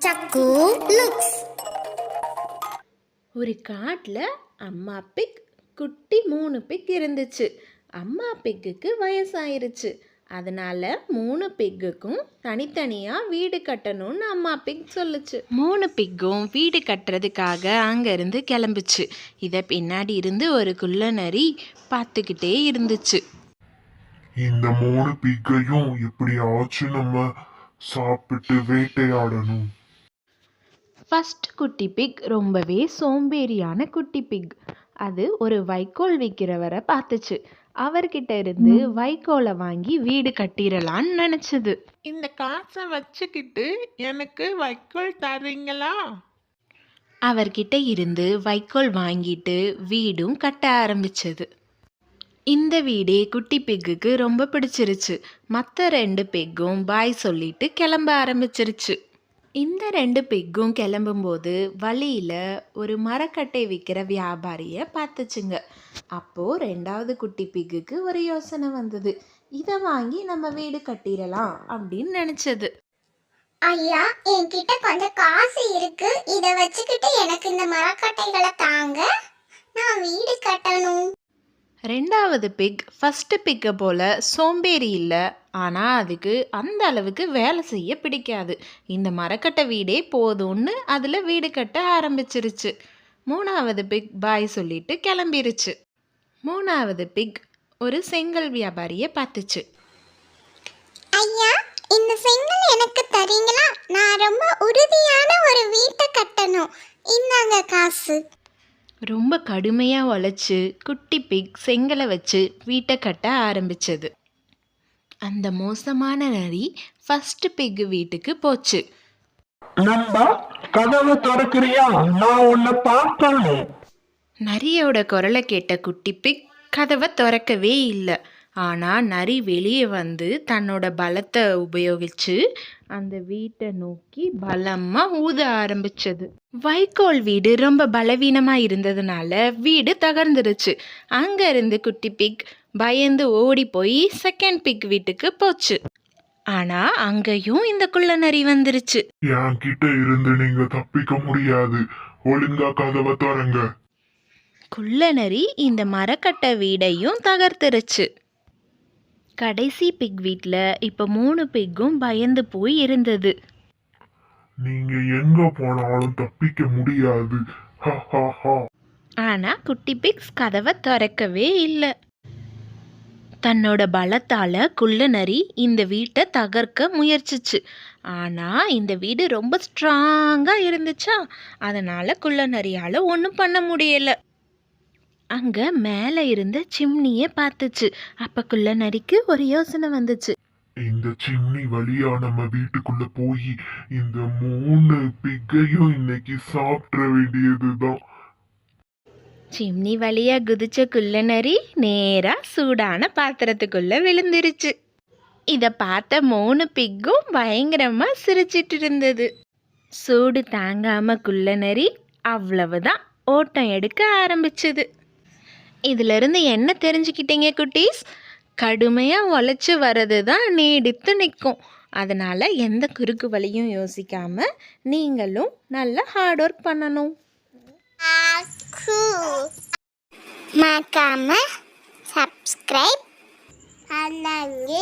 சக்கு looks. ஒரு காட்டில் அம்மா பிக் குட்டி 3 பிக் இருந்துச்சு. அம்மா பிக்குக்கு வயசாயிருச்சு. அதனால 3 பிக்குக்கும் தனித்தனியாக வீடு கட்டணும்னு அம்மா பிக் சொல்லுச்சு. 3 பிக்கும் வீடு கட்டுறதுக்காக அங்கேருந்து கிளம்புச்சு. இதை பின்னாடி இருந்து ஒரு குள்ள நரி பார்த்துக்கிட்டே இருந்துச்சு. இந்த 3 பிக்கையும் எப்படியாச்சும் நம்ம சாப்பிட்டு வேட்டையாடணும். ஃபர்ஸ்ட் குட்டி பிக் ரொம்பவே சோம்பேறியான குட்டி பிக். அது ஒரு வைக்கோல் விற்கிறவரை பார்த்துச்சு. அவர்கிட்ட இருந்து வைக்கோலை வாங்கி வீடு கட்டிடலான்னு நினச்சிது. இந்த காசை வச்சுக்கிட்டு எனக்கு வைக்கோல் தர்றீங்களா? அவர்கிட்ட இருந்து வைக்கோல் வாங்கிட்டு வீடும் கட்ட ஆரம்பிச்சது. இந்த வீடே குட்டி பிக்குக்கு ரொம்ப பிடிச்சிருச்சு. மற்ற 2 பிக்கும் பாய் சொல்லிட்டு கிளம்ப ஆரம்பிச்சிருச்சு. இந்த 2 பிக்கும் கிளம்பும்போது வழியில் ஒரு மரக்கட்டை விற்கிற வியாபாரியை பார்த்துச்சுங்க. அப்போது 2வது குட்டி பிக்குக்கு ஒரு யோசனை வந்தது. இதை வாங்கி நம்ம வீடு கட்டிடலாம் அப்படின்னு நினச்சது. ஐயா, என்கிட்ட கொஞ்சம் காசு இருக்கு. இதை வச்சுக்கிட்டு எனக்கு இந்த மரக்கட்டைகளை தாங்க, நான் வீடு கட்டணும். 2வது பிக் ஃபஸ்ட்டு பிக்கை போல் சோம்பேறி இல்லை. ஆனால் அதுக்கு அந்த அளவுக்கு வேலை செய்ய பிடிக்காது. இந்த மரக்கட்டை வீடே போதும்னு அதில் வீடு கட்ட ஆரம்பிச்சிருச்சு. 3வது பிக் பாய் சொல்லிட்டு கிளம்பிருச்சு. 3வது பிக் ஒரு செங்கல் வியாபாரியை பார்த்துச்சு. ஐயா, இந்த செங்கல் எனக்கு தரீங்களா? நான் ரொம்ப உறுதியான ஒரு வீட்டை கட்டணும். இந்தாங்க காசு. ரொம்ப கடுமையாக உழைச்சி குட்டி பிக் செங்கலை வச்சு வீட்டை கட்ட ஆரம்பிச்சது. அந்த மோசமான நரி ஃபர்ஸ்ட் பிக் வீட்டுக்கு போச்சு. நண்பா, கதவை திறக்கிறியா? நான் உன்னை பார்க்கணும். நரியோட குரலை கேட்ட குட்டி பிக் கதவை திறக்கவே இல்லை. ஆனால் நரி வெளியே வந்து தன்னோட பலத்தை உபயோகித்து அந்த வீட்டை நோக்கி பலமாக ஊத ஆரம்பிச்சது. வைக்கோல் வீடு ரொம்ப பலவீனமாக இருந்ததுனால வீடு தகர்ந்துருச்சு. அங்கேருந்து குட்டி பிக் பயந்து ஓடி போய் செகண்ட் பிக் வீட்டுக்கு போச்சு. ஆனால் அங்கேயும் இந்த குள்ள நரி வந்துருச்சு. என் கிட்ட இருந்து நீங்க தப்பிக்க முடியாது. ஒழுங்கா கதவை திறங்க. குள்ள நரி இந்த மரக்கட்டை வீடையும் தகர்த்துருச்சு. கடைசி பிக் வீட்டில் இப்போ 3 பிக்கும் பயந்து போய் இருந்தது. நீங்க எங்க போனாலும் தப்பிக்க முடியாது. ஆனால் குட்டி பிக்ஸ் கதவை திறக்கவே இல்லை. தன்னோட பலத்தால் குள்ள நரி இந்த வீட்டை தகர்க்க முயற்சிச்சு. ஆனால் இந்த வீடு ரொம்ப ஸ்ட்ராங்காக இருந்துச்சா, அதனால் குள்ள நரியால் ஒன்றும் பண்ண முடியலை. அங்கே மேலே இருந்த சிம்னியை பார்த்துச்சு. அப்போ குள்ள நரிக்கு ஒரு யோசனை வந்துச்சு. இந்த சிம்னி வழியா நம்ம வீட்டுக்குள்ள போய் இந்த 3 பிக்கையும் இன்னைக்கு சாப்பிட வேண்டியதுதான். சிம்னி வழியா குதிச்ச குள்ள நரி நேரா சூடான பாத்திரத்துக்குள்ள விழுந்துருச்சு. இதை பார்த்த 3 பிக்கும் பயங்கரமா சிரிச்சிட்டு இருந்தது. சூடு தாங்காம குள்ள நரி அவ்வளவுதான் ஓட்டம் எடுக்க ஆரம்பிச்சது. இதுல இருந்து என்ன தெரிஞ்சுக்கிட்டீங்க குட்டீஸ்? கடுமையாக உழைச்சி வர்றது தான் நீடித்து நிற்கும். அதனால் எந்த குறுக்கு வழியும் யோசிக்காமல் நீங்களும் நல்லா ஹார்ட் ஒர்க் பண்ணணும். மறக்காம சப்ஸ்கிரைப் பண்ணுங்க.